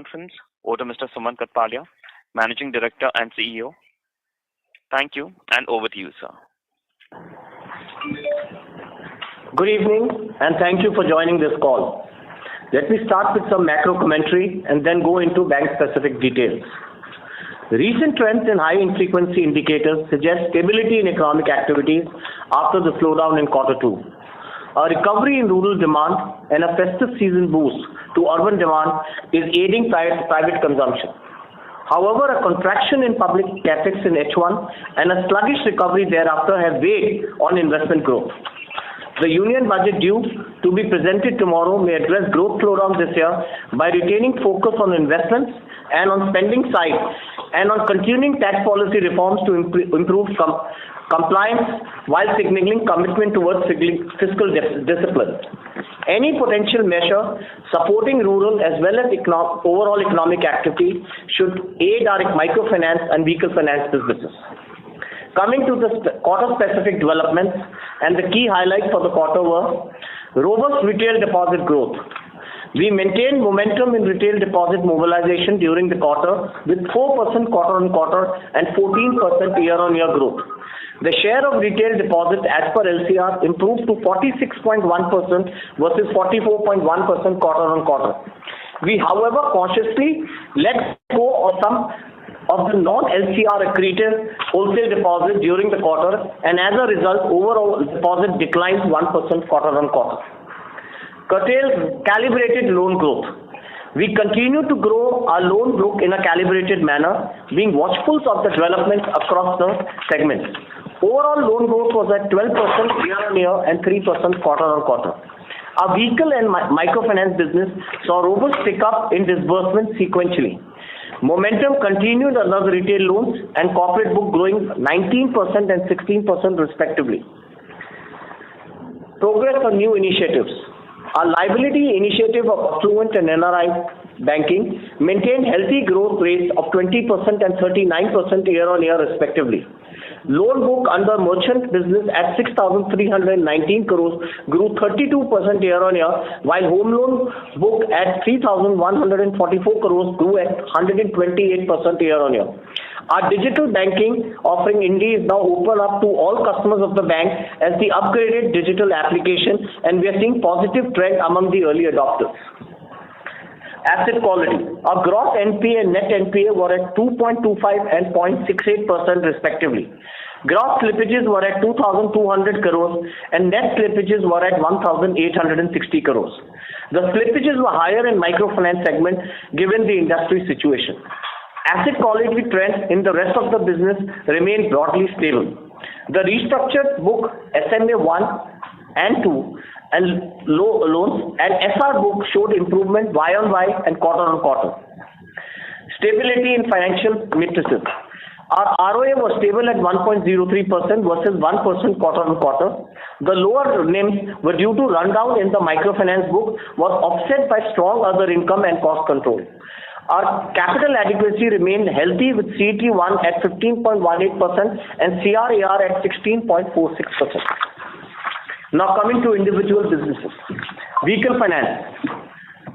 Conference over to Mr. Sumant Katpalia, Managing Director and CEO. Thank you, and over to you, sir. Good evening, and thank you for joining this call. Let me start with some macro commentary and then go into bank-specific details. Recent trends in high-frequency indicators suggest stability in economic activities after the slowdown in Q2. A recovery in rural demand and a festive season boost to urban demand is aiding private consumption. However, a contraction in public capex in H1 and a sluggish recovery thereafter have weighed on investment growth. The Union Budget due to be presented tomorrow may address growth slowdown this year by retaining focus on investments and on spending side and on continuing tax policy reforms to improve compliance while signaling commitment towards fiscal discipline. Any potential measure supporting rural as well as overall economic activity should aid our microfinance and vehicle finance businesses. Coming to the quarter-specific developments, and the key highlights for the quarter were robust retail deposit growth. We maintained momentum in retail deposit mobilization during the quarter with 4% quarter-on-quarter and 14% year-on-year growth. The share of retail deposits as per LCR improved to 46.1% versus 44.1% quarter-on-quarter. We, however, cautiously let go of some of the non-LCR accretive wholesale deposits during the quarter, and as a result, overall deposit declined 1% quarter-on-quarter. Curtailed calibrated loan growth. We continue to grow our loan book in a calibrated manner, being watchful of the developments across the segments. Overall loan growth was at 12% year-on-year and 3% quarter-on-quarter. Our vehicle and microfinance business saw robust pickup in disbursements sequentially. Momentum continued on the retail loans and corporate book growing 19% and 16% respectively. Progress on new initiatives. Our liability initiative of affluent and NRI banking maintained healthy growth rates of 20% and 39% year-on-year respectively. Loan book under merchant business at 6,319 crores grew 32% year-on-year, while home loan book at 3,144 crores grew at 128% year-on-year. Our digital banking offering Indy is now open up to all customers of the bank as the upgraded digital application, and we are seeing positive trend among the early adopters. Asset quality. Our gross NPA and net NPA were at 2.25 and 0.68% respectively. Gross slippages were at 2,200 crores and net slippages were at 1,860 crores. The slippages were higher in microfinance segment given the industry situation. Asset quality trends in the rest of the business remain broadly stable. The restructured book SMA 1 and 2 and loans and SR book showed improvement Y-on-Y and quarter-on-quarter. Stability in financial matrices. Our ROA was stable at 1.03% versus 1% quarter-on-quarter. The lower NIMs were due to rundown in the microfinance book was offset by strong other income and cost control. Our capital adequacy remained healthy with CET1 at 15.18% and CRAR at 16.46%. Now coming to individual businesses. Vehicle finance.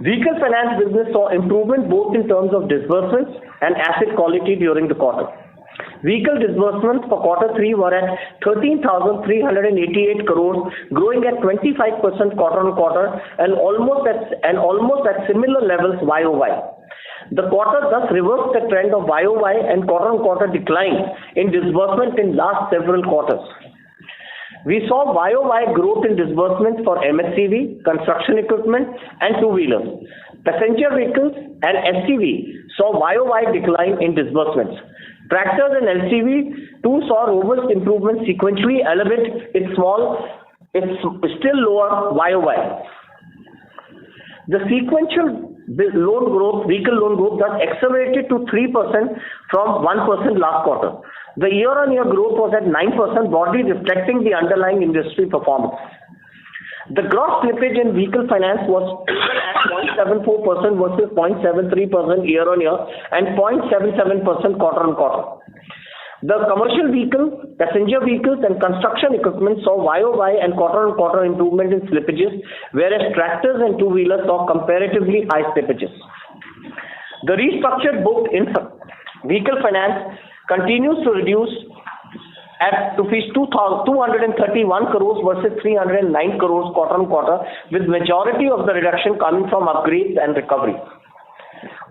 Vehicle finance business saw improvement both in terms of disbursements and asset quality during the quarter. Vehicle disbursements for Q3 were at 13,388 crores, growing at 25% quarter-on-quarter and almost at similar levels YOY. The quarter thus reversed the trend of YOY and quarter-on-quarter decline in disbursement in last several quarters. We saw YOY growth in disbursements for MHCV, construction equipment, and two-wheelers. Passenger vehicles and SCV saw YOY decline in disbursements. Tractors and LCV too saw robust improvement sequentially, albeit it's still lower YOY. The sequential vehicle loan growth thus accelerated to 3% from 1% last quarter. The year-on-year growth was at 9%, broadly reflecting the underlying industry performance. The gross slippage in vehicle finance was at 0.74% versus 0.73% year-on-year and 0.77% quarter-on-quarter. The commercial vehicle, passenger vehicles and construction equipment saw YOY and quarter-on-quarter improvement in slippages, whereas tractors and two-wheelers saw comparatively high slippages. The restructured book in vehicle finance continues to reduce at rupees 231 crores versus 309 crores quarter on quarter, with majority of the reduction coming from upgrades and recovery.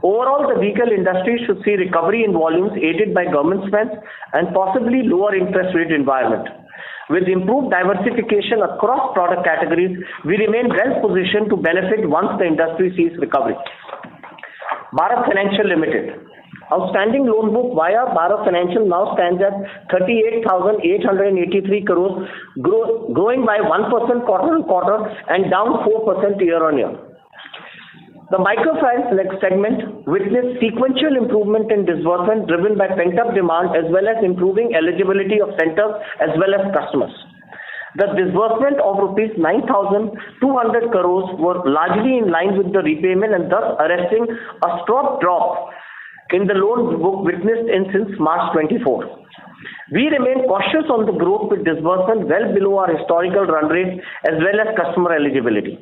Overall, the vehicle industry should see recovery in volumes aided by government spends and possibly lower interest rate environment. With improved diversification across product categories, we remain well positioned to benefit once the industry sees recovery. Bharat Financial Limited. Outstanding loan book via Bharat Financial now stands at 38,883 crores, growing by 1% quarter on quarter and down 4% year on year. The microfinance segment witnessed sequential improvement in disbursement driven by pent-up demand as well as improving eligibility of centers as well as customers. The disbursement of rupees 9,200 crores were largely in line with the repayment and thus arresting a sharp drop in the loan book witnessed since March 24. We remain cautious on the growth with disbursement well below our historical run rate as well as customer eligibility.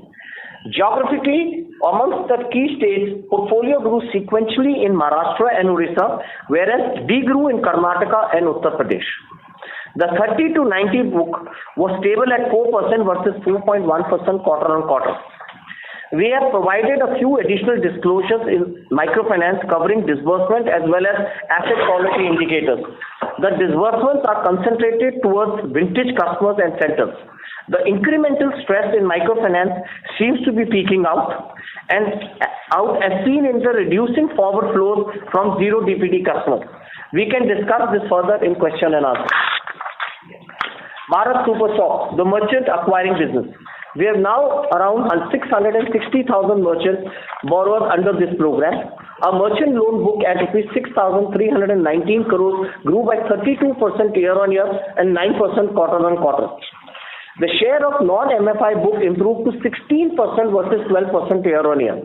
Geographically, amongst the key states, portfolio grew sequentially in Maharashtra and Orissa, whereas degrew in Karnataka and Uttar Pradesh. The 30 to 90 book was stable at 4% versus 4.1% quarter on quarter. We have provided a few additional disclosures in microfinance covering disbursement as well as asset quality indicators. The disbursements are concentrated towards vintage customers and centers. The incremental stress in microfinance seems to be peaking out as seen in the reducing forward flows from zero DPD customers. We can discuss this further in question and answer. Bharat Super Shop, the merchant acquiring business. We have now around 660,000 merchant borrowers under this program. Our merchant loan book at 6,319 crores grew by 32% year on year and 9% quarter on quarter. The share of non-MFI book improved to 16% versus 12% year on year.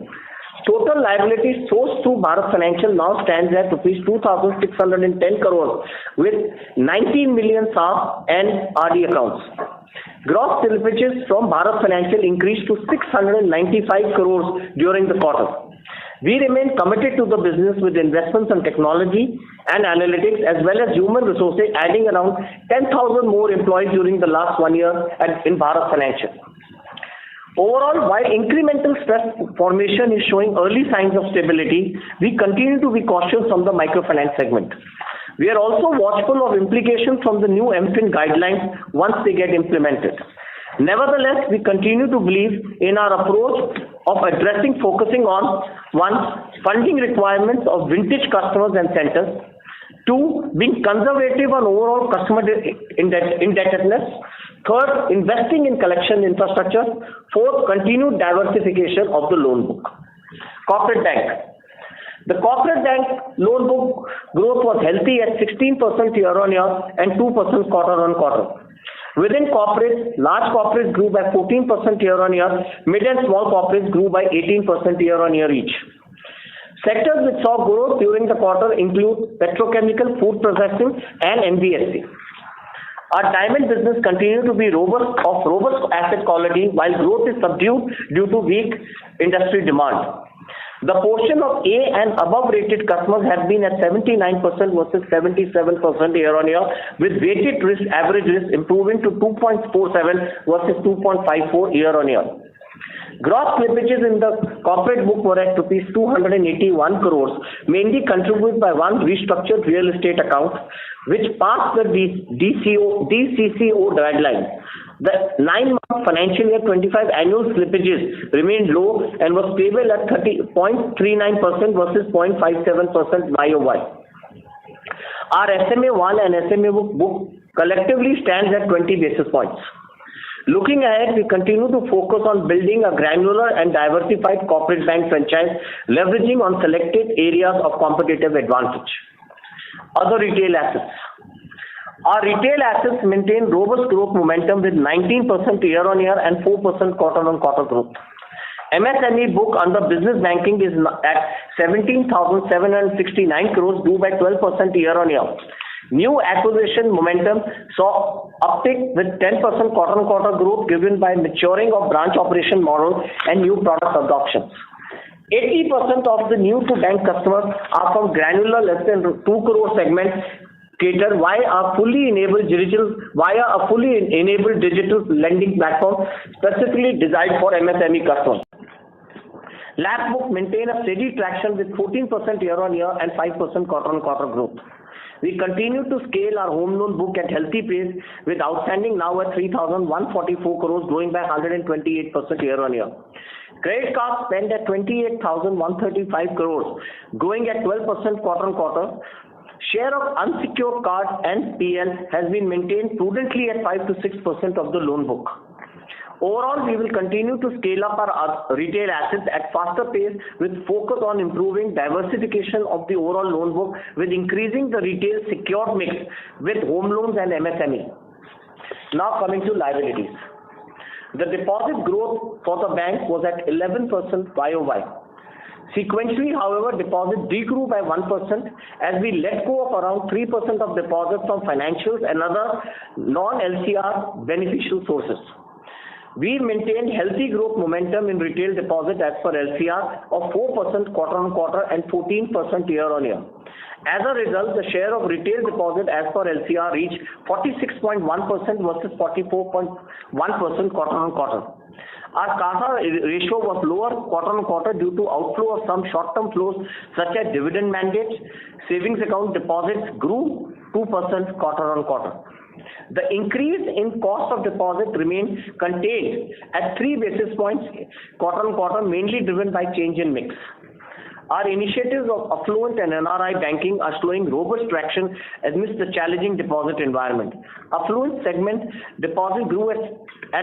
Total liabilities sourced through Bharat Financial now stands at rupees 2,610 crores with 19 million SAF and RD accounts. Gross slippages from Bharat Financial increased to 695 crores during the quarter. We remain committed to the business with investments in technology and analytics as well as human resources, adding around 10,000 more employees during the last 1 year in Bharat Financial. Overall, while incremental stress formation is showing early signs of stability, we continue to be cautious on the microfinance segment. We are also watchful of implications from the new MFIN guidelines once they get implemented. Nevertheless, we continue to believe in our approach of focusing on 1. Funding requirements of vintage customers and centers, 2. Being conservative on overall customer indebtedness, 3. Investing in collection infrastructure, 4. Continued diversification of the loan book. Corporate bank. The corporate bank loan book growth was healthy at 16% year on year and 2% quarter on quarter. Within corporates, large corporates grew by 14% year on year, mid and small corporates grew by 18% year on year each. Sectors which saw growth during the quarter include petrochemical, food processing and NBFC. Our diamond business continued to be robust asset quality while growth is subdued due to weak industry demand. The portion of A and above rated customers has been at 79% versus 77% year on year, with weighted risk average risk improving to 2.47 versus 2.54 year on year. Gross slippages in the corporate book were at rupees 281 crores, mainly contributed by one restructured real estate account, which passed the DCCO deadline. The 9-month financial year 25 annual slippages remained low and was stable at 0.39% versus 0.57% YOY. Our SMA1 and SMA book collectively stands at 20 basis points. Looking ahead, we continue to focus on building a granular and diversified corporate bank franchise, leveraging on selected areas of competitive advantage. Other retail assets. Our retail assets maintain robust growth momentum with 19% year on year and 4% quarter on quarter growth. MSME book under business banking is at 17,769 crores, grew by 12% year on year. New acquisition momentum saw uptick with 10% quarter on quarter growth given by maturing of branch operation model and new product adoptions. 80% of the new to bank customers are from granular less than 2 crore segment catered via a fully enabled digital lending platform specifically designed for MSME customers. LAP book maintain a steady traction with 14% year-on-year and 5% quarter-on-quarter growth. We continue to scale our home loan book at healthy pace with outstanding now at 3,144 crores growing by 128% year-on-year. Credit card spend at 28,135 crores growing at 12% quarter-on-quarter. Share of unsecured card and PL has been maintained prudently at 5 to 6% of the loan book. Overall, we will continue to scale up our retail assets at faster pace with focus on improving diversification of the overall loan book with increasing the retail secured mix with home loans and MSME. Now coming to liabilities. The deposit growth for the bank was at 11% YOY. Sequentially, however, deposits degrew by 1% as we let go of around 3% of deposits from financials and other non-LCR beneficial sources. We maintained healthy growth momentum in retail deposit as per LCR of 4% quarter-on-quarter and 14% year-on-year. As a result, the share of retail deposit as per LCR reached 46.1% versus 44.1% quarter-on-quarter. Our CASA ratio was lower quarter-on-quarter due to outflow of some short-term flows such as dividend mandates. Savings account deposits grew 2% quarter-on-quarter. The increase in cost of deposit remained contained at 3 basis points quarter-on-quarter, mainly driven by change in mix. Our initiatives of affluent and NRI banking are showing robust traction amidst the challenging deposit environment. Affluent segment deposit grew at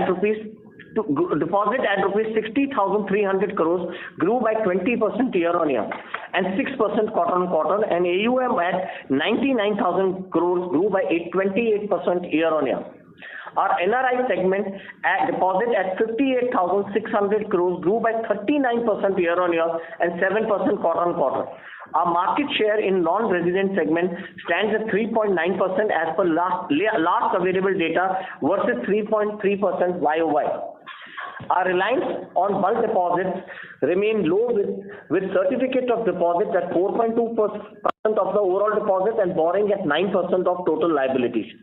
rupees 60,300 crores grew by 20% year-on-year and 6% quarter-on-quarter, and AUM at 99,000 crores grew by 28% year-on-year. Our NRI segment deposit at 58,600 crores grew by 39% year-on-year and 7% quarter-on-quarter. Our market share in non-resident segment stands at 3.9% as per last available data versus 3.3% YOY. Our reliance on bulk deposits remain low with certificate of deposit at 4.2% of the overall deposit and borrowing at 9% of total liabilities.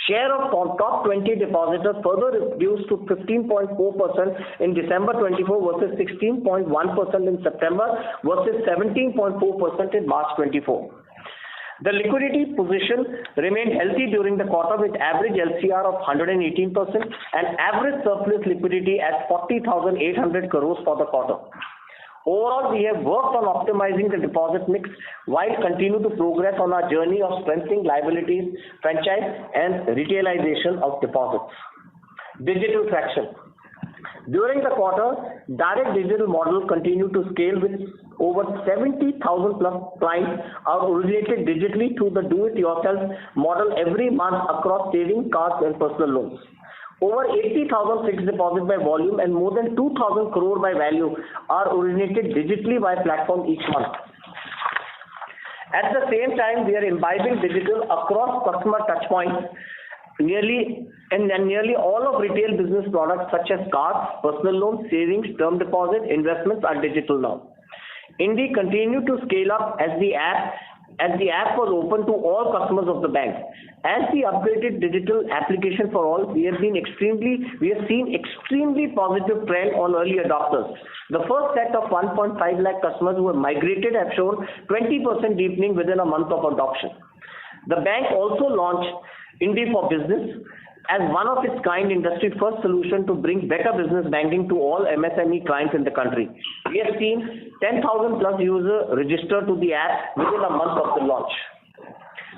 Share of top 20 depositors further reduced to 15.4% in December 24 versus 16.1% in September versus 17.4% in March 24. The liquidity position remained healthy during the quarter with average LCR of 118% and average surplus liquidity at 40,800 crores for the quarter. Overall, we have worked on optimizing the deposit mix while continue to progress on our journey of strengthening liabilities, franchise and retailization of deposits. Digital traction. During the quarter, direct digital model continued to scale with over 70,000 plus clients are originated digitally through the do-it-yourself model every month across savings, cards and personal loans. Over 80,000 fixed deposit by volume and more than 2,000 crore by value are originated digitally by platform each month. At the same time, we are imbibing digital across customer touchpoints. Nearly all of retail business products such as cards, personal loans, savings, term deposit, investments are digital now. Indie continued to scale up as the app was open to all customers of the bank. As the upgraded digital application for all, we have seen extremely positive trend on early adopters. The first set of 1.5 lakh customers who have migrated have shown 20% deepening within a month of adoption. The bank also launched Indie for Business as one of its kind industry first solution to bring better business banking to all MSME clients in the country. We have seen 10,000 plus users register to the app within a month of the launch.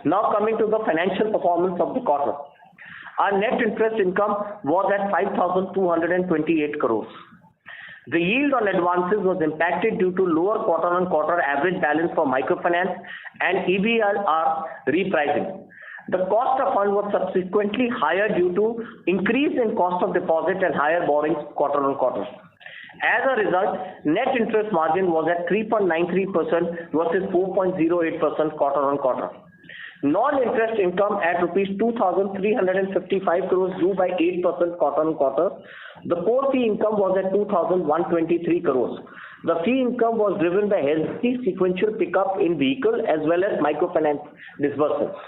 Now coming to the financial performance of the quarter. Our net interest income was at 5,228 crores. The yield on advances was impacted due to lower quarter-on-quarter average balance for microfinance and EBLR repricing. The cost of fund was subsequently higher due to increase in cost of deposit and higher borrowings quarter-on-quarter. As a result, net interest margin was at 3.93% versus 4.08% quarter-on-quarter. Non-interest income at rupees 2,355 crores grew by 8% quarter-on-quarter. The core fee income was at 2,123 crores. The fee income was driven by healthy sequential pickup in vehicle as well as microfinance disbursements.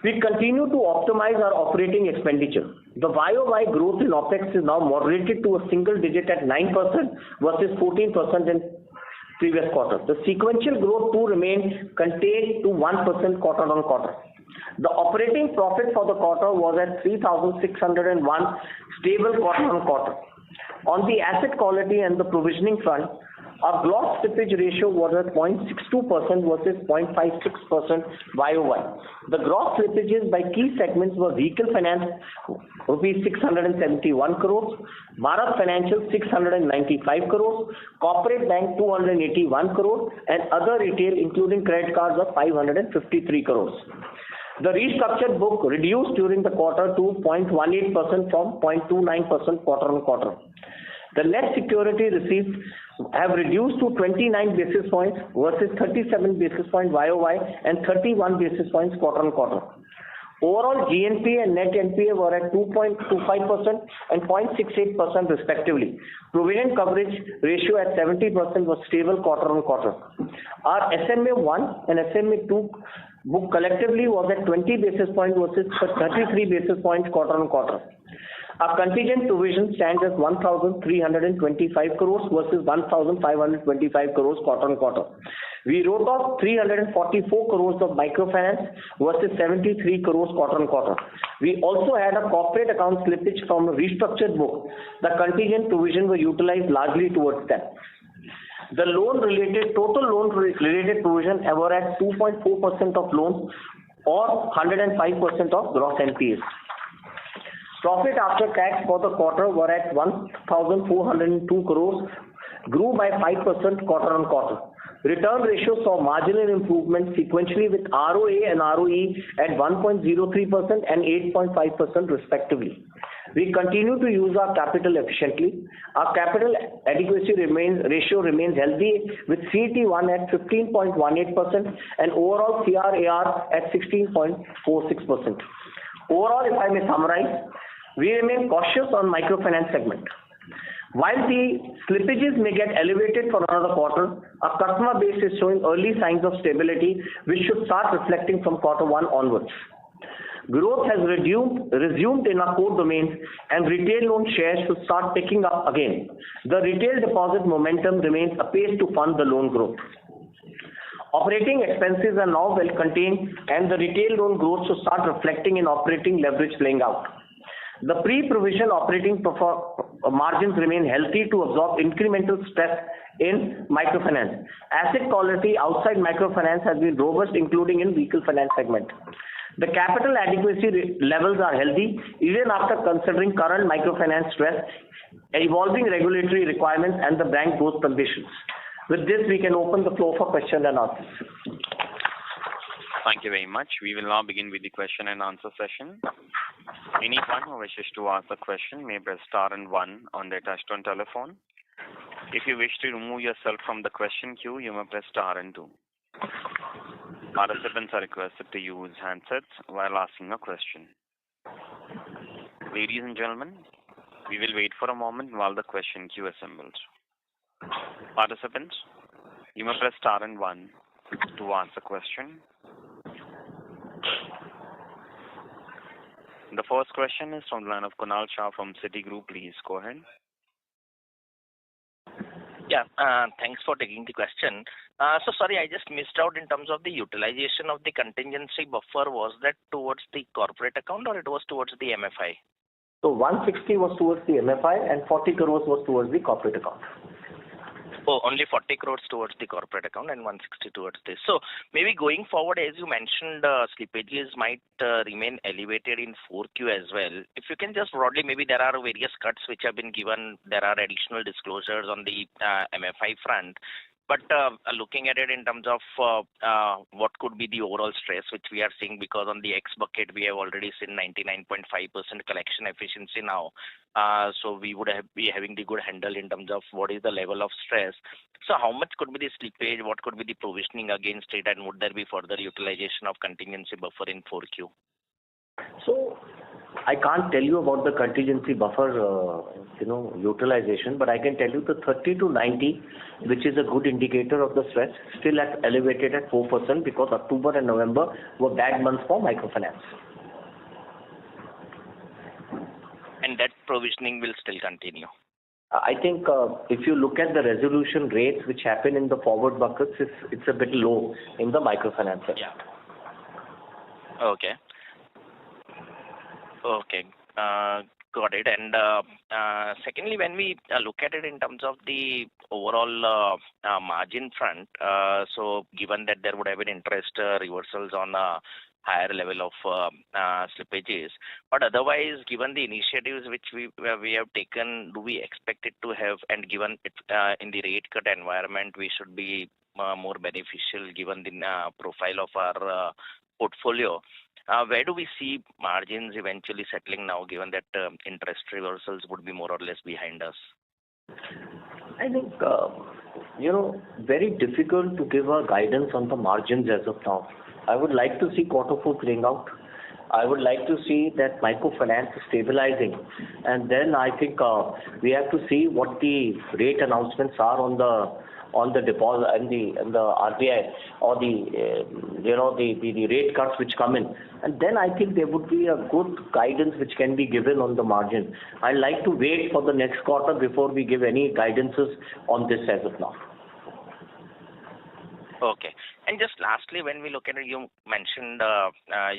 We continue to optimize our operating expenditure. The YOY growth in OPEX is now moderated to a single digit at 9% versus 14% in previous quarter. The sequential growth too remained contained to 1% quarter-on-quarter. The operating profit for the quarter was at 3,601, stable quarter-on-quarter. On the asset quality and the provisioning front, our gross slippage ratio was at 0.62% versus 0.56% YOY. The gross slippages by key segments were vehicle finance, rupees 671 crores, Bharat Financial 695 crores, corporate bank 281 crores, and other retail including credit cards of 553 crores. The restructured book reduced during the quarter to 0.18% from 0.29% quarter-on-quarter. The net security receipts have reduced to 29 basis points versus 37 basis points YOY and 31 basis points quarter-on-quarter. Overall, GNPA and net NPA were at 2.25% and 0.68% respectively. Provision coverage ratio at 70% was stable quarter-on-quarter. Our SMA1 and SMA2 book collectively was at 20 basis points versus 33 basis points quarter-on-quarter. Our contingent provision stands at 1,325 crores versus 1,525 crores quarter-on-quarter. We wrote off 344 crores of microfinance versus 73 crores quarter-on-quarter. We also had a corporate account slippage from a restructured book. The contingent provision were utilized largely towards that. The total loan related provision were at 2.4% of loans or 105% of gross NPAs. Profit after tax for the quarter were at 1,402 crores, grew by 5% quarter-on-quarter. Return ratio saw marginal improvement sequentially with ROA and ROE at 1.03% and 8.5% respectively. We continue to use our capital efficiently. Our capital adequacy ratio remains healthy with CET1 at 15.18% and overall CRAR at 16.46%. Overall, if I may summarize, we remain cautious on microfinance segment. While the slippages may get elevated for another quarter, our customer base is showing early signs of stability, which should start reflecting from Q1 onwards. Growth has resumed in our core domains and retail loan shares should start picking up again. The retail deposit momentum remains apace to fund the loan growth. Operating expenses are now well contained and the retail loan growth should start reflecting in operating leverage playing out. The pre-provision operating margins remain healthy to absorb incremental stress in microfinance. Asset quality outside microfinance has been robust, including in vehicle finance segment. The capital adequacy levels are healthy even after considering current microfinance stress, evolving regulatory requirements and the bank growth conditions. With this, we can open the floor for question and answers. Thank you very much. We will now begin with the question and answer session. Anyone who wishes to ask a question may press star and 1 on their touchtone telephone. If you wish to remove yourself from the question queue, you may press star and 2. Participants are requested to use handsets while asking a question. Ladies and gentlemen, we will wait for a moment while the question queue assembles. Participants, you may press star and 1 to ask a question. The first question is from the line of Kunal Shah from Citigroup. Please go ahead. Yeah, thanks for taking the question. So sorry, I just missed out in terms of the utilization of the contingency buffer. Was that towards the corporate account or it was towards the MFI? So 160 was towards the MFI and 40 crores was towards the corporate account. Oh, only 40 crores towards the corporate account and 160 towards this. So maybe going forward, as you mentioned, slippages might remain elevated in 4Q as well. If you can just broadly, maybe there are various cuts which have been given. There are additional disclosures on the MFI front. But looking at it in terms of what could be the overall stress which we are seeing, because on the X bucket we have already seen 99.5% collection efficiency now. So we would be having the good handle in terms of what is the level of stress. So how much could be the slippage? What could be the provisioning against it? And would there be further utilization of contingency buffer in 4Q? So I can't tell you about the contingency buffer, utilization, but I can tell you the 30 to 90, which is a good indicator of the stress, still at elevated at 4% because October and November were bad months for microfinance. And that provisioning will still continue? I think if you look at the resolution rates which happen in the forward buckets, it's a bit low in the microfinance sector. Yeah. Okay. Okay. Got it. And secondly, when we look at it in terms of the overall margin front, so given that there would have been interest reversals on a higher level of slippages, but otherwise, given the initiatives which we have taken, do we expect it to have, and given it in the rate cut environment, we should be more beneficial given the profile of our portfolio? Where do we see margins eventually settling now, given that interest reversals would be more or less behind us? I think, very difficult to give a guidance on the margins as of now. I would like to see quarter 4 playing out. I would like to see that microfinance is stabilizing. And then I think we have to see what the rate announcements are on the deposit and the RBI or the rate cuts which come in, and then I think there would be a good guidance which can be given on the margin. I like to wait for the next quarter before we give any guidances on this as of now. Okay. And just lastly, when we look at it, you mentioned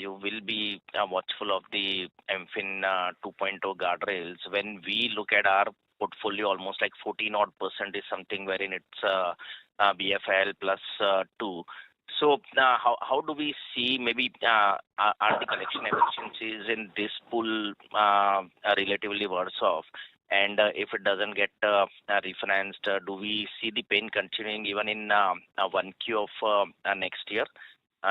you will be watchful of the MFIN 2.0 guardrails. When we look at our portfolio, almost like 14% is something wherein it's BFL plus 2. So how do we see maybe are the collection efficiencies in this pool relatively worse off? And if it doesn't get refinanced, do we see the pain continuing even in 1Q of next year?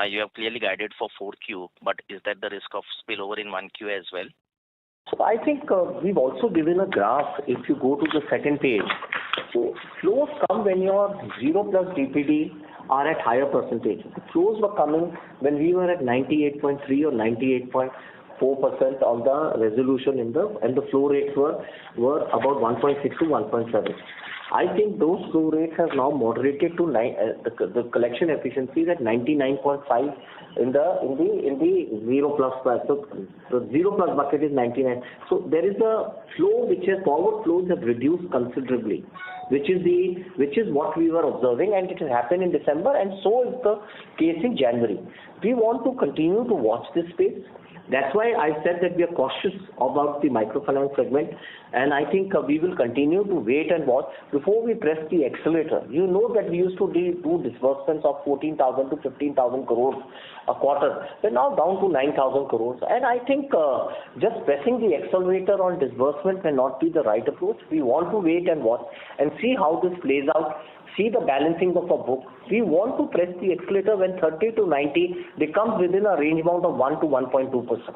You have clearly guided for 4Q, but is that the risk of spillover in 1Q as well? So I think we've also given a graph if you go to the second page. So flows come when your 0 plus DPD are at higher percentage. The flows were coming when we were at 98.3 or 98.4% on the resolution and the flow rates were about 1.6 to 1.7. I think those flow rates have now moderated to the collection efficiency is at 99.5 in the 0 plus plus. So the 0 plus bucket is 99. So there is a flow forward flows have reduced considerably, which is what we were observing, and it has happened in December, and so is the case in January. We want to continue to watch this space. That's why I said that we are cautious about the microfinance segment, and I think we will continue to wait and watch before we press the accelerator. You know that we used to do disbursements of 14,000 to 15,000 crores a quarter. We're now down to 9,000 crores, and I think just pressing the accelerator on disbursement may not be the right approach. We want to wait and watch and see how this plays out. See the balancing of a book. We want to press the accelerator when 30 to 90 becomes within a range bound of 1 to 1.2%.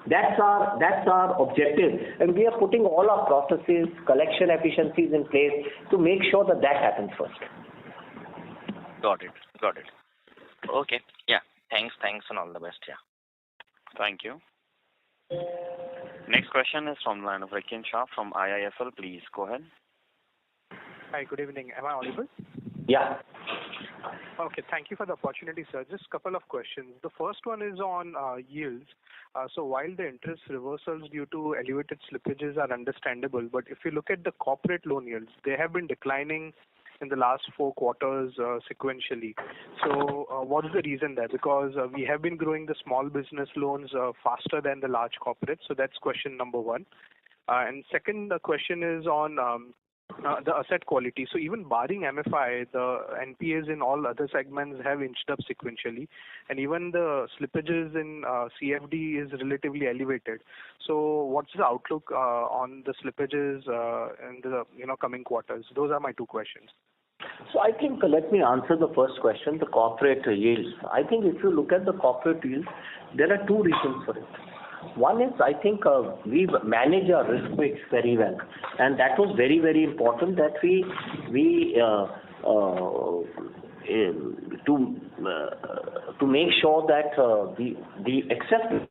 That's our objective, and we are putting all our processes, collection efficiencies in place to make sure that happens first. Got it. Okay. Yeah. Thanks, and all the best. Yeah. Thank you. Next question is from the line of Rikin Shah from IIFL. Please go ahead. Hi, good evening. Am I audible? Yeah. Okay, thank you for the opportunity, sir. Just a couple of questions. The first one is on yields. So while the interest reversals due to elevated slippages are understandable, but if you look at the corporate loan yields, they have been declining in the last 4 quarters sequentially. So what is the reason there? Because we have been growing the small business loans faster than the large corporates. So that's question number one. And second question is on the asset quality. So even barring MFI, the NPAs in all other segments have inched up sequentially, and even the slippages in CFD is relatively elevated. So what's the outlook on the slippages in the coming quarters? Those are my 2 questions. So I think let me answer the first question, the corporate yields. I think if you look at the corporate yields, there are two reasons for it. One is I think we manage our risk weights very well, and that was very, very important that we to make sure that the excess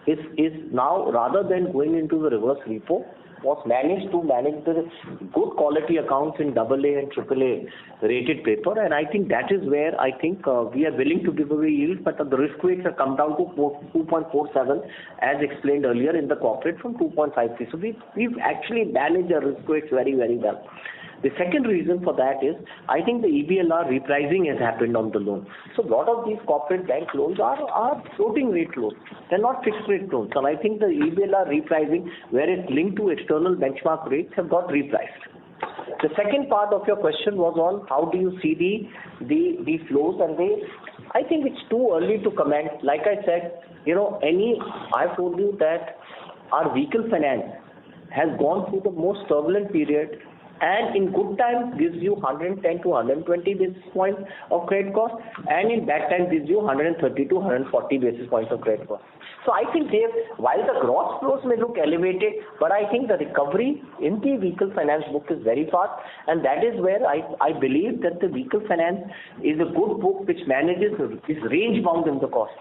is now, rather than going into the reverse repo, was managed to manage the good quality accounts in AA and AAA rated paper, and I think that is where I think we are willing to give away yield, but the risk weights have come down to 2.47 as explained earlier in the corporate from 2.53. So we've actually managed our risk weights very, very well. The second reason for that is, I think the EBLR repricing has happened on the loan. So a lot of these corporate bank loans are floating rate loans. They're not fixed rate loans. And I think the EBLR repricing, where it's linked to external benchmark rates, have got repriced. The second part of your question was on how do you see the flows, and I think it's too early to comment. Like I said, I've told you that our vehicle finance has gone through the most turbulent period, and in good times gives you 110 to 120 basis points of credit cost, and in bad times gives you 130 to 140 basis points of credit cost. So I think while the gross flows may look elevated, but I think the recovery in the vehicle finance book is very fast, and that is where I believe that the vehicle finance is a good book which manages, is range bound in the cost.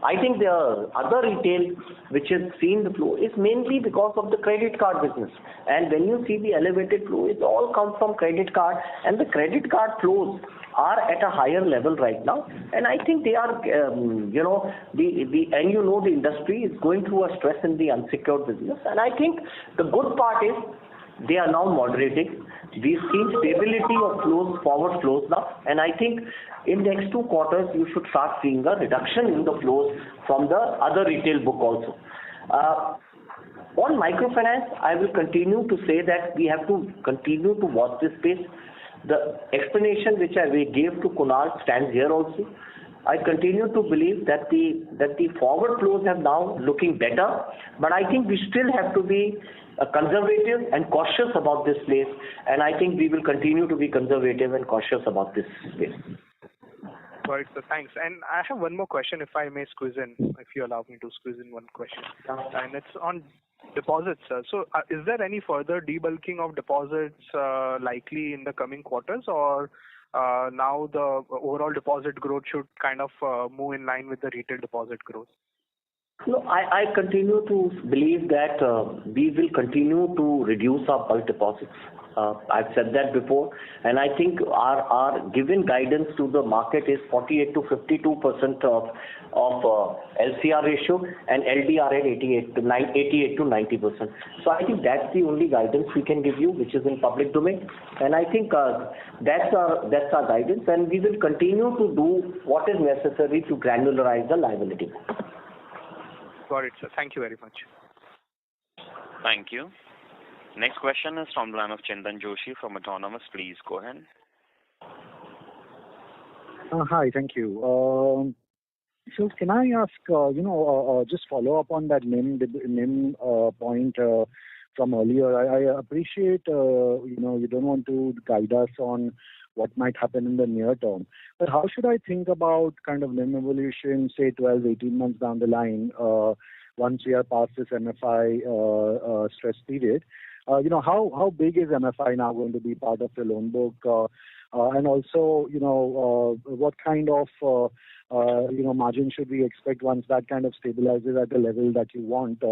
I think the other retail which has seen the flow is mainly because of the credit card business. And when you see the elevated flow, it all comes from credit card, and the credit card flows are at a higher level right now. And I think they are, the industry is going through a stress in the unsecured business. And I think the good part is they are now moderating. We've seen stability of flows, forward flows now, and I think in the next 2 quarters you should start seeing a reduction in the flows from the other retail book also. On microfinance, I will continue to say that we have to continue to watch this space. The explanation which we gave to Kunal stands here also. I continue to believe that the forward flows have now looking better, but I think we still have to be conservative and cautious about this space, and I think we will continue to be conservative and cautious about this space. Right, so thanks. And I have one more question, if I may squeeze in, if you allow me to squeeze in one question. And it's on deposits, sir. So is there any further debulking of deposits likely in the coming quarters, or now the overall deposit growth should kind of move in line with the retail deposit growth? No, I continue to believe that we will continue to reduce our bulk deposits. I've said that before, and I think our given guidance to the market is 48 to 52% of LCR ratio and LDR at 88 to 90%. So I think that's the only guidance we can give you, which is in public domain, and I think that's our guidance, and we will continue to do what is necessary to granularize the liability. Got it, sir. Thank you very much. Thank you. Next question is from the line of Chintan Joshi from Autonomous. Please go ahead. Hi, thank you. So can I ask, just follow up on that NIM point from earlier. I appreciate, you don't want to guide us on what might happen in the near term. But how should I think about kind of NIM evolution, say 12, 18 months down the line, once we are past this MFI stress period? How big is MFI now going to be part of the loan book? And also, what kind of margin should we expect once that kind of stabilizes at the level that you want?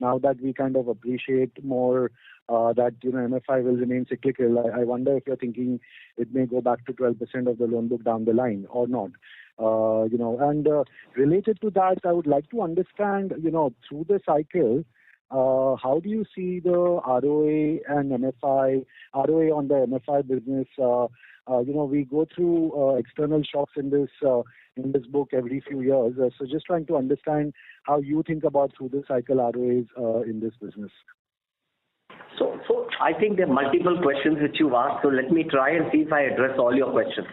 Now that we kind of appreciate more that MFI will remain cyclical, I wonder if you're thinking it may go back to 12% of the loan book down the line or not. And related to that, I would like to understand, through the cycle, how do you see the ROA and MFI, ROA on the MFI business? We go through external shocks in this book every few years. So just trying to understand how you think about through the cycle ROAs in this business. So I think there are multiple questions which you've asked. So let me try and see if I address all your questions.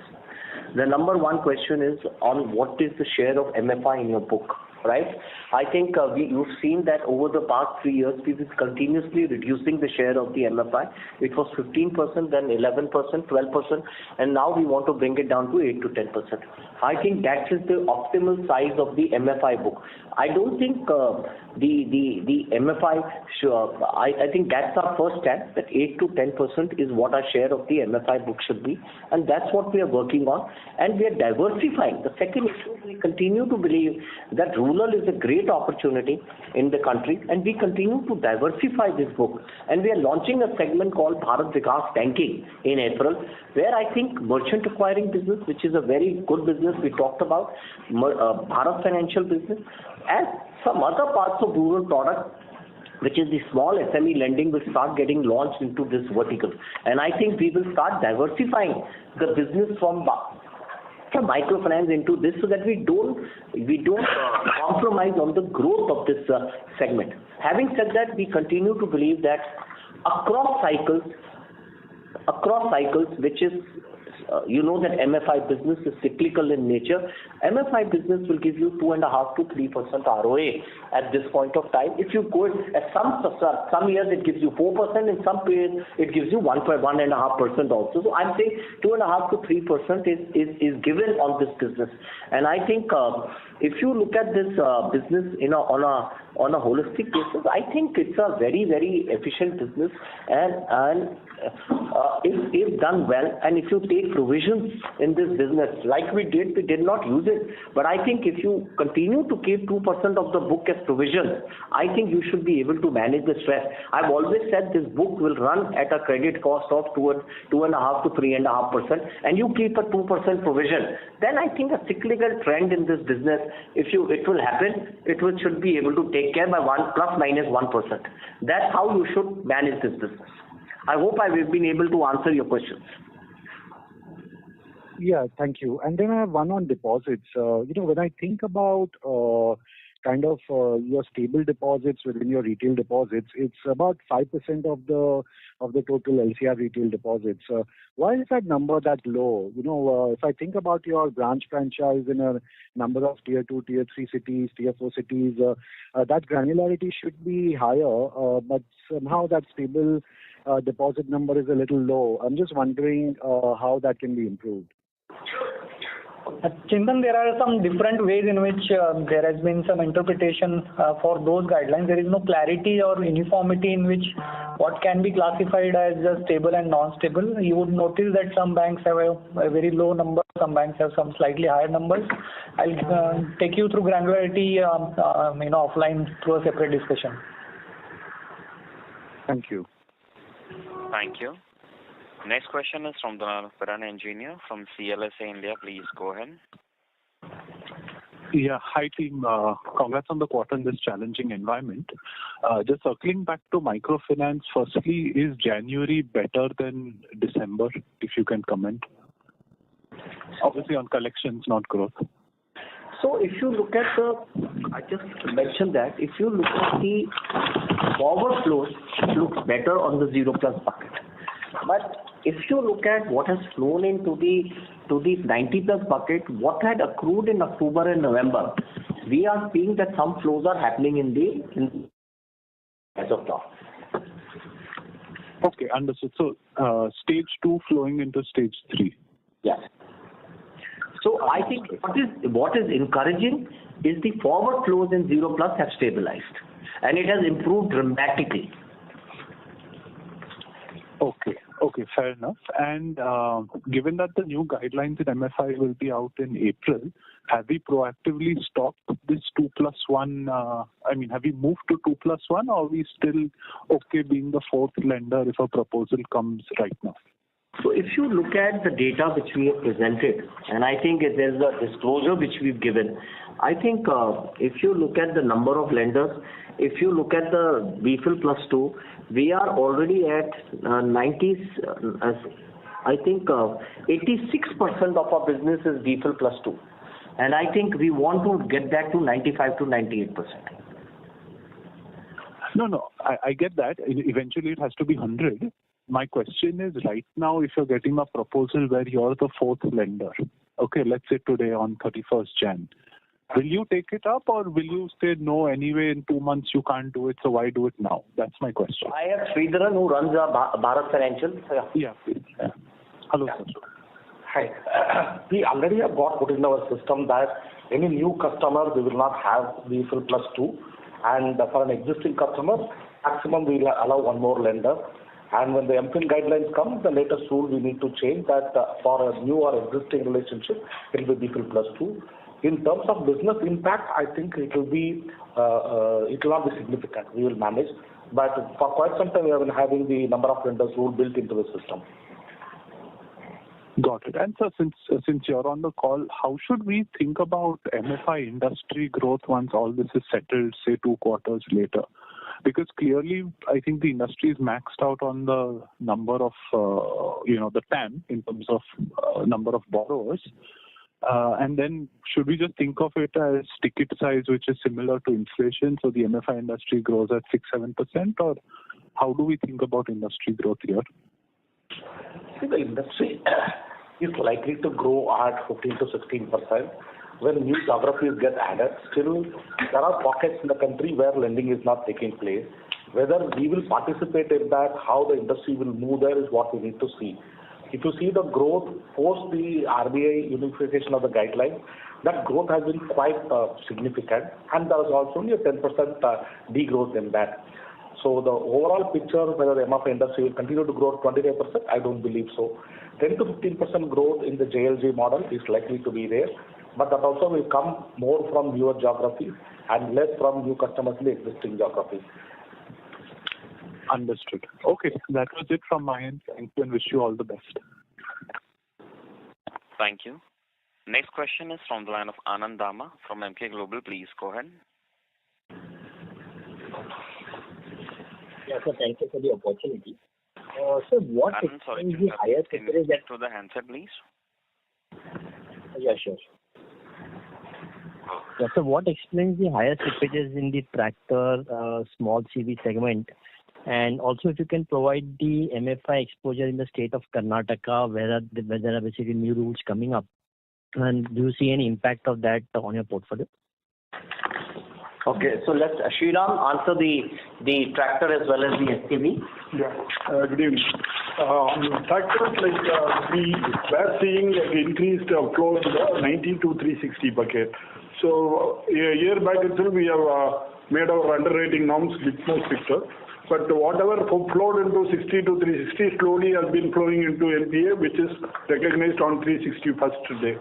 The number one question is on what is the share of MFI in your book. right? I think you've seen that over the past 3 years, we've been continuously reducing the share of the MFI. It was 15%, then 11%, 12%, and now we want to bring it down to 8 to 10%. I think that is the optimal size of the MFI book. I don't think the MFI, I think that's our first step, that 8 to 10% is what our share of the MFI book should be, and that's what we are working on, and we are diversifying. The second issue, we continue to believe that rural is a great opportunity in the country, and we continue to diversify this book, and we are launching a segment called Bharat Vikas Banking in April, where I think merchant acquiring business, which is a very good business we talked about, Bharat Financial business, and some other parts of rural product, which is the small SME lending, will start getting launched into this vertical. And I think we will start diversifying the business from microfinance into this, so that we don't compromise on the growth of this segment. Having said that, we continue to believe that across cycles, which is that MFI business is cyclical in nature. MFI business will give you 2.5 to 3% ROA at this point of time. If you go at some years it gives you 4%, in some periods it gives you 1.5% also. So I'm saying 2.5 to 3% is given on this business. And I think if you look at this business on a holistic basis, I think it's a very, very efficient business, and if done well, and if you take provisions in this business like we did not use it, but I think if you continue to keep 2% of the book as provisions, I think you should be able to manage the stress. I've always said this book will run at a credit cost of 2.5 to 3.5%, and you keep a 2% provision, then I think a cyclical trend in this business, it will happen, should be able to take care by plus minus 1%. That's how you should manage this business. I hope I've been able to answer your questions. Yeah, thank you. And then I have one on deposits. When I think about your stable deposits within your retail deposits, it's about 5% of the total LCR retail deposits. Why is that number that low? If I think about your branch franchise in a number of tier 2, tier 3 cities, tier 4 cities, that granularity should be higher, but somehow that stable deposit number is a little low. I'm just wondering how that can be improved. Chintan, there are some different ways in which there has been some interpretation for those guidelines. There is no clarity or uniformity in which what can be classified as stable and non-stable. You would notice that some banks have a very low number, some banks have some slightly higher numbers. I'll take you through granularity offline through a separate discussion. Thank you. Thank you. Next question is from the Piran engineer from CLSA India. Please go ahead. Yeah, hi team. Congrats on the quarter in this challenging environment. Just circling back to microfinance, firstly, is January better than December, if you can comment? Obviously on collections, not growth. So if you look at I just mentioned that, if you look at the forward flows, it looks better on the 0+ bucket. But if you look at what has flown into the 90+ bucket, what had accrued in October and November, we are seeing that some flows are happening in as of now. Okay, understood. So stage 2 flowing into stage 3. Yes. So I think what is encouraging is the forward flows in 0+ have stabilized, and it has improved dramatically. Okay, fair enough. And given that the new guidelines in MFI will be out in April, have we proactively stopped this 2+1? Have we moved to 2+1, or are we still okay being the fourth lender if a proposal comes right now? So if you look at the data which we have presented, and I think there's a disclosure which we've given, I think if you look at the number of lenders, if you look at the BFIL +2, we are already at 86% of our business is BFIL +2. And I think we want to get that to 95 to 98%. No, I get that. Eventually it has to be 100. My question is, right now, if you're getting a proposal where you're the fourth lender, okay, let's say today on 31st Jan, Will you take it up or will you say no, anyway in 2 months you can't do it, so why do it now? That's my question. I have Sridharan who runs Bharat Financial. Yeah, please. Yeah. Hello, sir. Hi. We already have got put in our system that any new customer, we will not have VFL plus 2. And for an existing customer, maximum we will allow one more lender. And when the MFIN guidelines come, the latest rule we need to change that for a new or existing relationship, it will be VFL plus 2. In terms of business impact, I think it will not be significant. We will manage. But for quite some time, we have been having the number of lenders rule built into the system. Got it. And sir, since you're on the call, how should we think about MFI industry growth once all this is settled, say 2 quarters later? Because clearly, I think the industry is maxed out on the number of, the TAM in terms of number of borrowers. And then should we just think of it as ticket size, which is similar to inflation, so the MFI industry grows at 6-7%, or how do we think about industry growth here? See, the industry is likely to grow at 15 to 16% when new geographies get added. Still, there are pockets in the country where lending is not taking place. Whether we will participate in that, how the industry will move there is what we need to see. If you see the growth post the RBI unification of the guidelines, that growth has been quite significant, and there is also only a 10% degrowth in that. So the overall picture, whether the MFI industry will continue to grow at 25%, I don't believe so. 10 to 15% growth in the JLG model is likely to be there, but that also will come more from newer geographies and less from new customers in the existing geographies. Understood. Okay, that was it from my end. Thank you and wish you all the best. Thank you. Next question is from the line of Anand Dama from MK Global. Please go ahead. Yeah, sir, thank you for the opportunity. So what explains the higher slippages that... To the handset, please. Yeah, sure. Yeah, so what explains the higher slippages in the tractor small CV segment? And also, if you can provide the MFI exposure in the state of Karnataka, where there are basically new rules coming up, and do you see any impact of that on your portfolio? Okay, so let Sriram answer the tractor as well as the SCV. Yeah, good evening. Tractors, we were seeing increased flow in the 90 to 360 bucket. So a year back itself, we have made our underwriting norms a bit more stricter. But whatever flowed into 60 to 360 slowly has been flowing into NPA, which is recognized on 360 first day.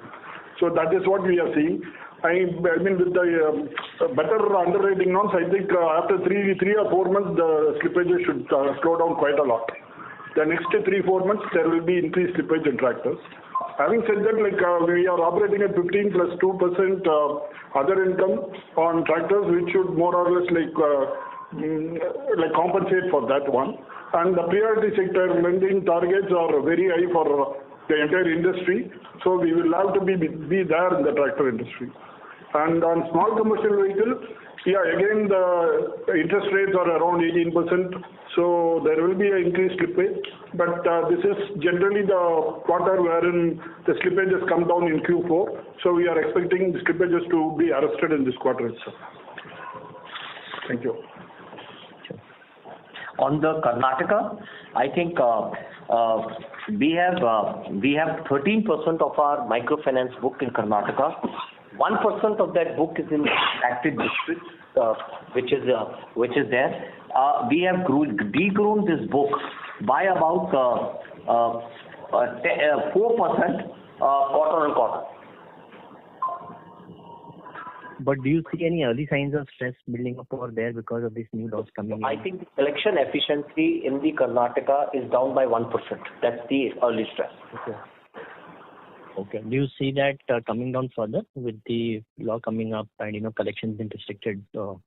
So that is what we are seeing. I mean, with the better underwriting norms, I think after 3 or 4 months, the slippages should slow down quite a lot. The next 3-4 months, there will be increased slippage in tractors. Having said that, we are operating at 15 plus 2% other income on tractors, which should more or less compensate for that one. And the priority sector lending targets are very high for the entire industry. So we will have to be there in the tractor industry. And on small commercial vehicle, yeah, again, the interest rates are around 18%. So there will be an increased slippage. But this is generally the quarter wherein the slippages come down in Q4. So we are expecting the slippages to be arrested in this quarter itself. Thank you. On the Karnataka, I think we have 13% of our microfinance book in Karnataka. 1% of that book is in active districts, which is there. We have degrown this book by about 4% quarter on quarter. But do you see any early signs of stress building up over there because of these new laws coming in? I think the collection efficiency in the Karnataka is down by 1%. That's the early stress. Okay. Do you see that coming down further with the law coming up and collections being restricted? So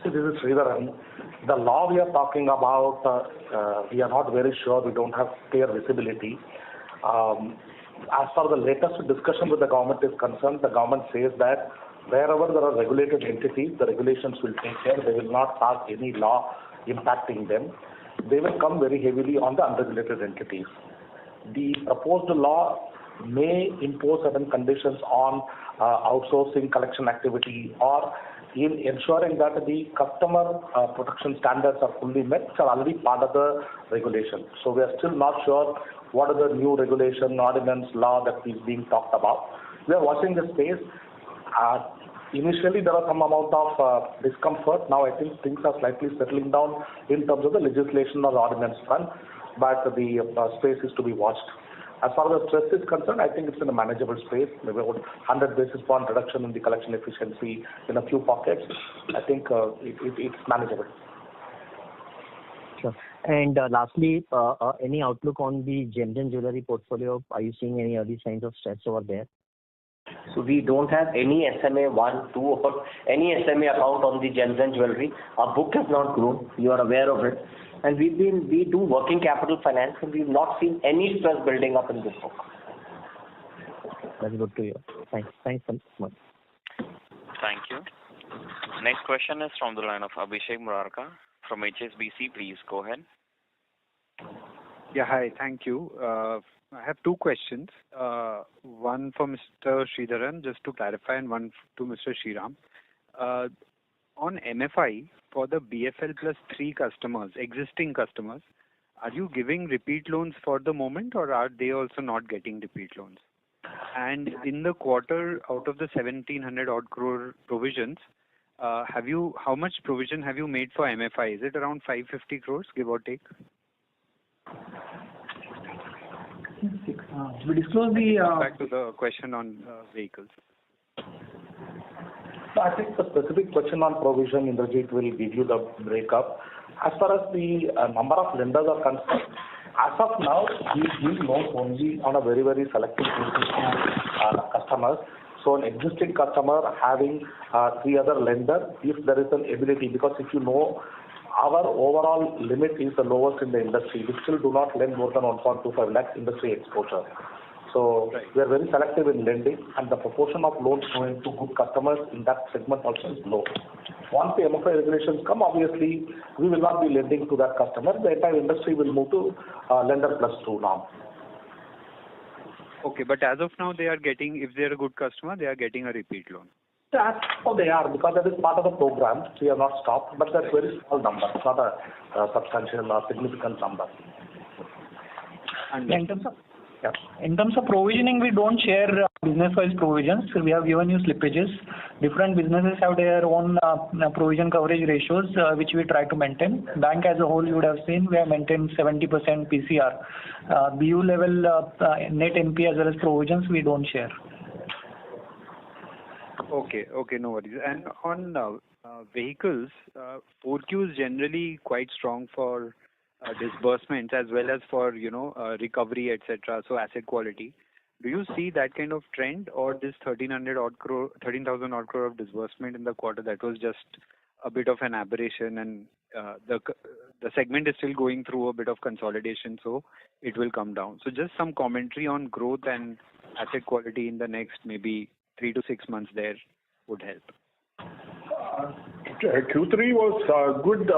this is Sridharan. The law we are talking about, we are not very sure. We don't have clear visibility. As far as the latest discussion with the government is concerned, the government says that wherever there are regulated entities, the regulations will take care. They will not pass any law impacting them. They will come very heavily on the unregulated entities. The proposed law may impose certain conditions on outsourcing collection activity or in ensuring that the customer protection standards are fully met, which are already part of the regulation. So we are still not sure what are the new regulation, ordinance, law that is being talked about. We are watching the space. Initially, there was some amount of discomfort. Now I think things are slightly settling down in terms of the legislation or the ordinance front, but the space is to be watched. As far as the stress is concerned, I think it's in a manageable space, maybe about 100 basis point reduction in the collection efficiency in a few pockets. I think it's manageable. Sure. And lastly, any outlook on the gems and jewelry portfolio? Are you seeing any early signs of stress over there? So we don't have any SMA 1, 2 or any SMA account on the gems and jewelry. Our book has not grown. You are aware of it. And we do working capital finance, and we've not seen any stress building up in this book. That's good to hear. Thanks so much. Thank you. Next question is from the line of Abhishek Murarka from HSBC. Please go ahead. Yeah, hi. Thank you. I have two questions. One for Mr. Sridharan, just to clarify, and one to Mr. Sriram. On MFI, for the BFL plus 3 customers, existing customers, are you giving repeat loans for the moment, or are they also not getting repeat loans? And in the quarter, out of the 1,700 odd crore provisions, how much provision have you made for MFI? Is it around 550 crores, give or take? We disclose the... Back to the question on vehicles. So I think the specific question on provision, Indrajit will give you the breakup. As far as the number of lenders are concerned, as of now, we give loans only on a very, very selective basis to customers. So an existing customer having 3 other lenders, if there is an ability, because if you know, our overall limit is the lowest in the industry. We still do not lend more than 1.25 lakh industry exposure. So we are very selective in lending, and the proportion of loans going to good customers in that segment also is low. Once the MFI regulations come, obviously, we will not be lending to that customer. The entire industry will move to lender plus 2 now. Okay, but as of now, they are getting, if they are a good customer, they are getting a repeat loan. As how they are, because that is part of the program. We have not stopped, but that's very small number. It's not a substantial or significant number. And in terms of provisioning, we don't share business-wise provisions. So we have given you slippages. Different businesses have their own provision coverage ratios, which we try to maintain. Bank as a whole, you would have seen, we have maintained 70% PCR. BU level net NP as well as provisions, we don't share. Okay, no worries. And on vehicles, 4Q is generally quite strong for disbursements as well as for, recovery, etc. So asset quality. Do you see that kind of trend, or this 13,000 odd crore of disbursement in the quarter, that was just a bit of an aberration, and the segment is still going through a bit of consolidation, so it will come down. So just some commentary on growth and asset quality in the next maybe 3 to 6 months there would help. Q3 was good,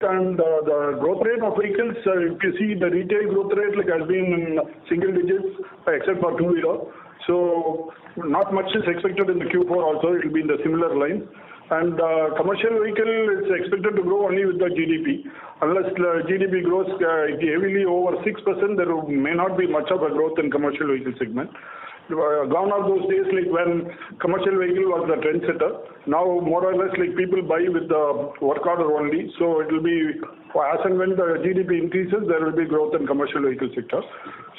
and the growth rate of vehicles, if you see the retail growth rate has been in single digits, except for two-wheeler. So not much is expected in the Q4 also. It will be in the similar line. And commercial vehicle is expected to grow only with the GDP. Unless the GDP grows heavily over 6%, there may not be much of a growth in commercial vehicle segment. Gone are those days when commercial vehicle was the trendsetter. Now more or less people buy with the work order only. So it will be, as and when the GDP increases, there will be growth in commercial vehicle sector.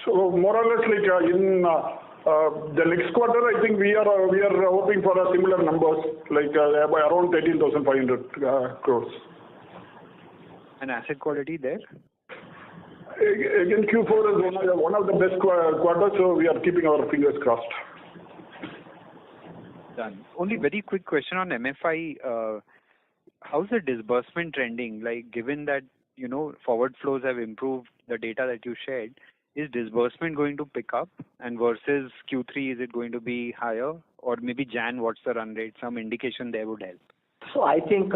So more or less in the next quarter, I think we are hoping for a similar numbers, by around 13,500 crores. And asset quality there? Again, Q4 is one of the best quarters, so we are keeping our fingers crossed. Done. Only very quick question on MFI. How's the disbursement trending? Given that, forward flows have improved, the data that you shared, is disbursement going to pick up? And versus Q3, is it going to be higher? Or maybe Jan, what's the run rate? Some indication there would help. So I think,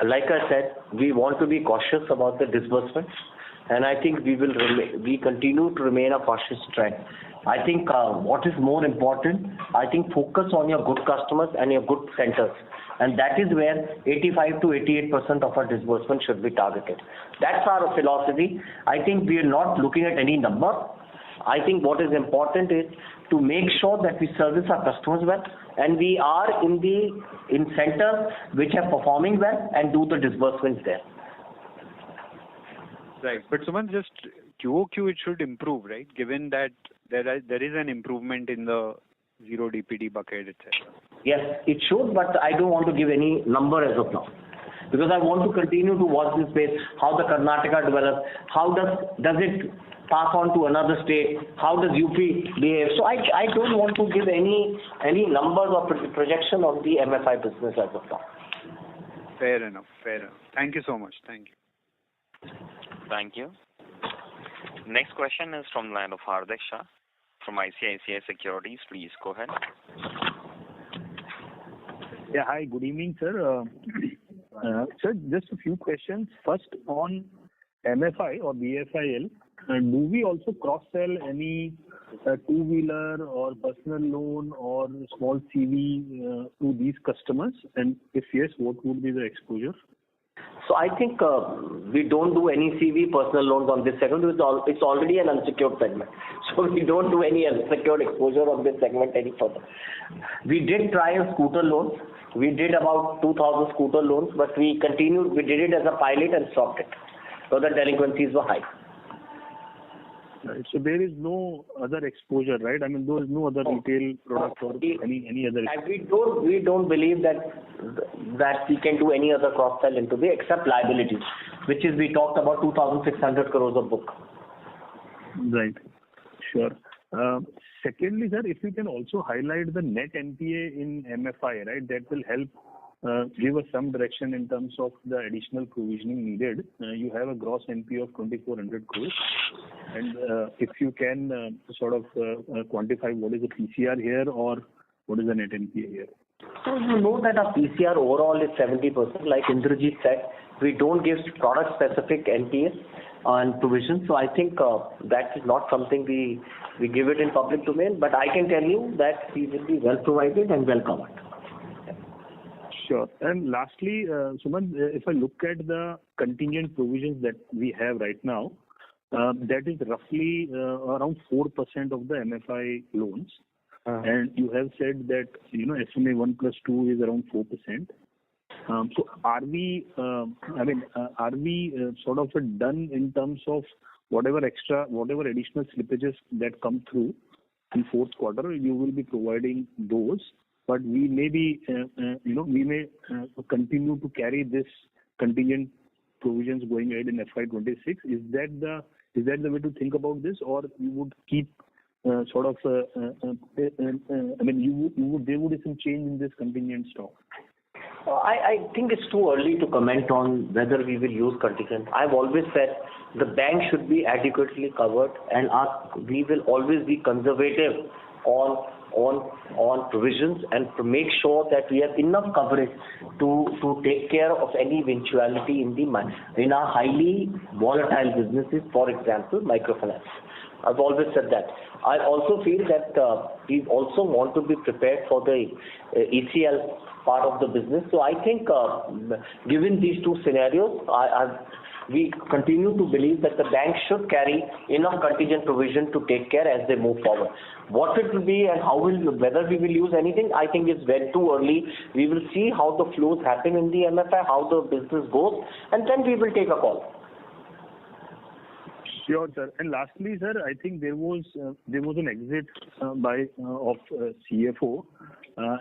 like I said, we want to be cautious about the disbursements. and I think we continue to remain a cautious trend. I think what is more important, I think focus on your good customers and your good centers. And that is where 85 to 88% of our disbursement should be targeted. That's our philosophy. I think we are not looking at any number. I think what is important is to make sure that we service our customers well, and we are in centers which are performing well and do the disbursements there. Right. But Sumant, just QOQ it should improve, right? Given that there is an improvement in the zero DPD bucket, etc. Yes, it should, but I don't want to give any number as of now, because I want to continue to watch this space, how the Karnataka develops, how does it pass on to another state, how does UP behave. So I don't want to give any numbers or projection of the MFI business as of now. Fair enough. Thank you so much. Thank you. Thank you. Next question is from the line of Hardik Shah from ICICI Securities. Please go ahead. Yeah, hi, good evening, sir. Sir, just a few questions. First, on MFI or BFIL, do we also cross-sell any two-wheeler or personal loan or small CV to these customers? And if yes, what would be the exposure? So I think we don't do any CV personal loans on this segment. It's already an unsecured segment. So we don't do any unsecured exposure on this segment any further. We did try a scooter loan. We did about 2,000 scooter loans, but we did it as a pilot and stopped it. So the delinquencies were high. Right. So there is no other exposure, right? I mean, there is no other retail product or any other. We don't believe that we can do any other cross sell into the except liabilities, which is we talked about 2,600 crores of book. Right. Sure. Secondly, sir, if you can also highlight the net NPA in MFI, right? That will help give us some direction in terms of the additional provisioning needed. You have a gross NPA of 2,400 crores. And if you can sort of quantify what is the PCR here or what is the net NPA here? So you know that our PCR overall is 70%. Like Indrajit said, we don't give product-specific NPAs on provision. So I think that is not something we give it in public domain. But I can tell you that we will be well provided and well covered. Sure. And lastly, Sumant, if I look at the contingent provisions that we have right now, that is roughly around 4% of the MFI loans. And you have said that, SMA 1 plus 2 is around 4%. So are we sort of done in terms of whatever additional slippages that come through in fourth quarter, you will be providing those? But we may be, we may continue to carry this contingent provisions going ahead in FY26. Is that the way to think about this, or you would keep there would be some change in this contingent stock? I think it's too early to comment on whether we will use contingent. I've always said the bank should be adequately covered, and we will always be conservative on provisions and to make sure that we have enough coverage to take care of any eventuality in our highly volatile businesses, for example, microfinance. I've always said that. I also feel that we also want to be prepared for the ECL part of the business. So I think given these two scenarios, we continue to believe that the bank should carry enough contingent provision to take care as they move forward. What it will be and whether we will use anything, I think it's very too early. We will see how the flows happen in the MFI, how the business goes, and then we will take a call. Sure, sir. And lastly, sir, I think there was an exit of CFO,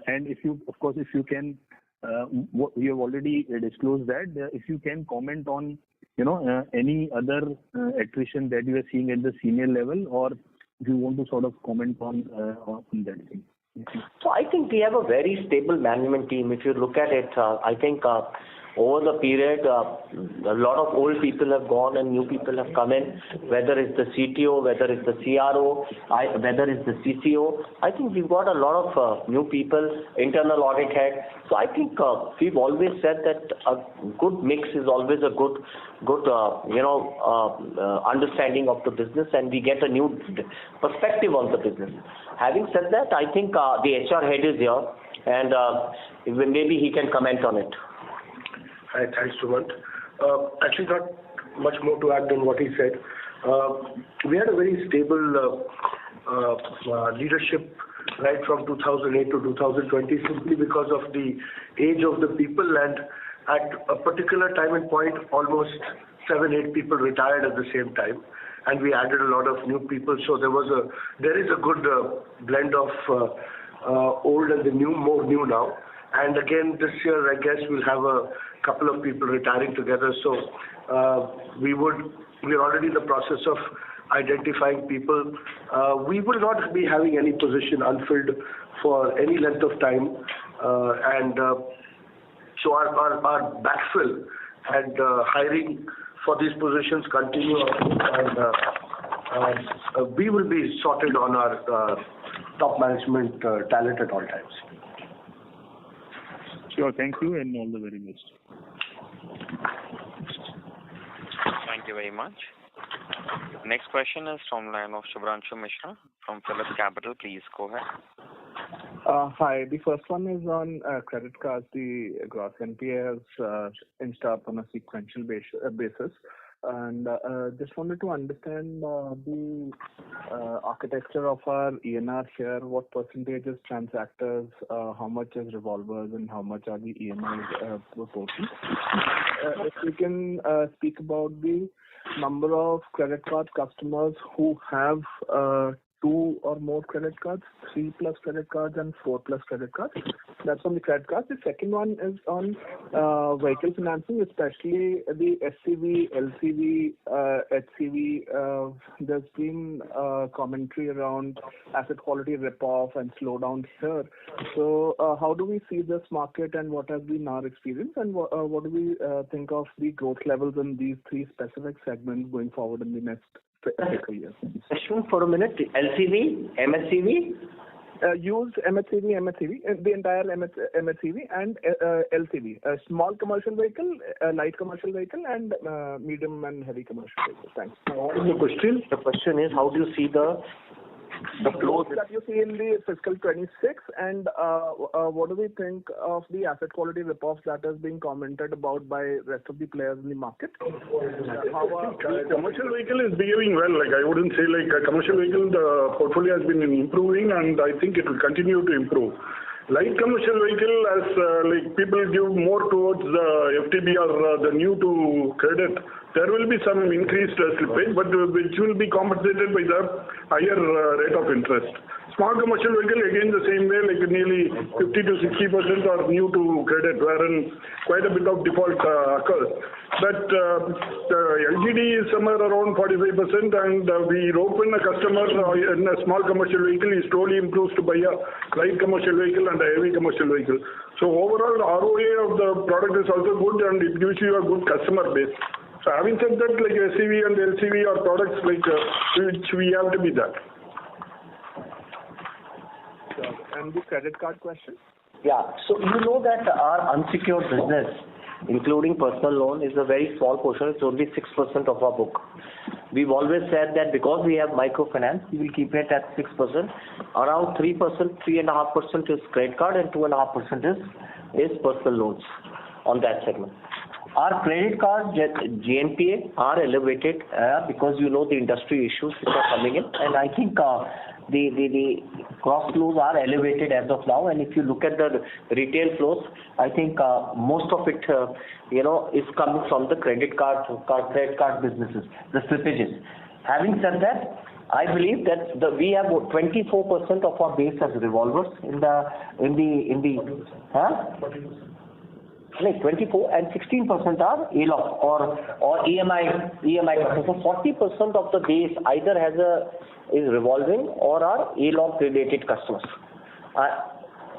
and if you can, we have already disclosed that. If you can comment on any other attrition that you are seeing at the senior level, or if you want to sort of comment on that thing. So I think we have a very stable management team. If you look at it, I think over the period, a lot of old people have gone and new people have come in, whether it's the CTO, whether it's the CRO, whether it's the CCO. I think we've got a lot of new people, internal audit head. So I think we've always said that a good mix is always a good understanding of the business, and we get a new perspective on the business. Having said that, I think the HR head is here, and maybe he can comment on it. Hi, thanks, Sumant. Actually, not much more to add than what he said. We had a very stable leadership right from 2008 to 2020, simply because of the age of the people, and at a particular time and point, almost 7-8 people retired at the same time, and we added a lot of new people. So there is a good blend of old and the new, more new now. And again, this year, I guess we'll have a couple of people retiring together. So we're already in the process of identifying people. We will not be having any position unfilled for any length of time, and so our backfill and hiring for these positions continue, and we will be sorted on our top management talent at all times. Sure, thank you, and all the very best. Thank you very much. Next question is from the line of Shubhranshu Mishra from Phillip Capital. Please go ahead. Hi, the first one is on credit cards. The gross NPA has inched up on a sequential basis. And just wanted to understand the architecture of our ENR here. What percentage is transactors, how much is revolvers, and how much are the EMI proportions? If we can speak about the number of credit card customers who have 2 or more credit cards, 3+ credit cards, and 4+ credit cards. That's on the credit cards. The second one is on vehicle financing, especially the SCV, LCV, HCV. There's been commentary around asset quality rip-off and slowdown here. So how do we see this market, and what has been our experience, and what do we think of the growth levels in these 3 specific segments going forward in the next fiscal year? Question for a minute. LCV, MHCV? Used MHCV, the entire MHCV and LCV. Small commercial vehicle, light commercial vehicle, and medium and heavy commercial vehicle. Thanks. What is the question? The question is, how do you see the flows that you see in the fiscal 26, and what do we think of the asset quality rip-offs that is being commented about by rest of the players in the market? Commercial vehicle is behaving well. I wouldn't say a commercial vehicle, the portfolio has been improving, and I think it will continue to improve. Light commercial vehicle, as people give more towards the FTB or the new to credit, there will be some increased slippage, but which will be compensated by the higher rate of interest. Small commercial vehicle, again the same way, nearly 50 to 60% are new to credit, wherein quite a bit of default occurs. But the LGD is somewhere around 45%, and we rope in a customer in a small commercial vehicle, he slowly improves to buy a light commercial vehicle and a heavy commercial vehicle. So overall, the ROA of the product is also good, and it gives you a good customer base. So having said that, SCV and LCV are products which we have to be that. And the credit card question? Yeah. So you know that our unsecured business, including personal loan, is a very small portion. It's only 6% of our book. We've always said that because we have microfinance, we will keep it at 6%. Around 3%, 3.5% is credit card, and 2.5% is personal loans on that segment. Our credit card GNPA are elevated because you know the industry issues which are coming in, and I think the cross flows are elevated as of now. And if you look at the retail flows, I think most of it is coming from the credit card businesses, the slippages. Having said that, I believe that we have 24% of our base as revolvers in the 24 and 16% are ALOC or EMI. So 40% of the base either is revolving or are ALOC related customers.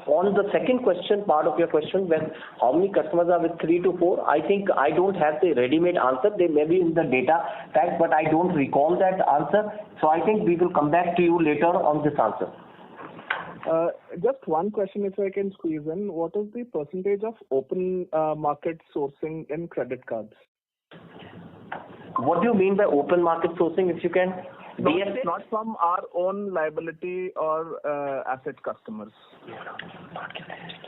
on the second question, part of your question, when how many customers are with 3 to 4, I think I don't have the ready-made answer. They may be in the data pack, but I don't recall that answer. So I think we will come back to you later on this answer. Just one question, if I can squeeze in. What is the percentage of open market sourcing in credit cards? What do you mean by open market sourcing, if you can? Not from our own liability or asset customers.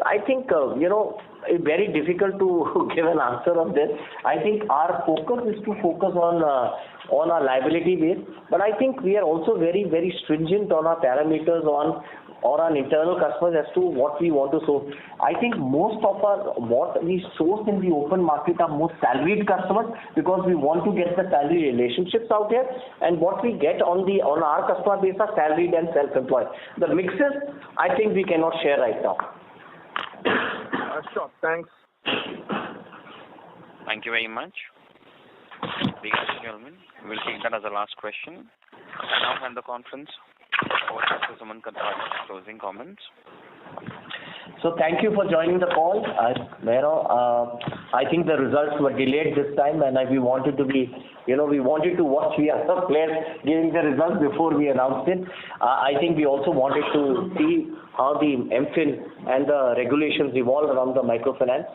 I think, it's very difficult to give an answer on this. I think our focus is to focus on our liability base, but I think we are also very, very stringent on our parameters on our internal customers as to what we want to source. I think most of what we source in the open market are most salaried customers because we want to get the salary relationships out there, and what we get on our customer base are salaried and self-employed. The mixes, I think we cannot share right now. Sure, thanks. Thank you very much. Ladies and gentlemen, we'll take that as the last question. I now hand the conference over to Suman Kathpalia for closing comments. So thank you for joining the call. I think the results were delayed this time, and we wanted to watch the other players giving the results before we announced it. I think we also wanted to see how the MFIN and the regulations evolve around the microfinance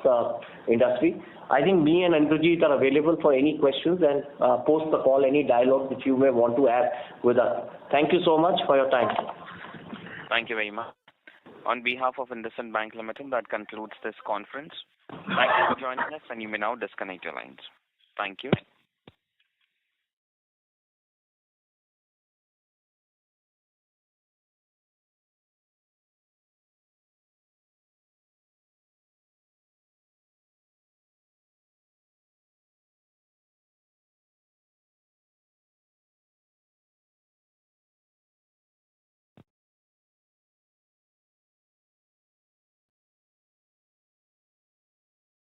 industry. I think me and Indrajit are available for any questions and post the call, any dialogue that you may want to have with us. Thank you so much for your time. Thank you very much. On behalf of Induslnd Bank Limited, that concludes this conference. Thank you for joining us, and you may now disconnect your lines. Thank you.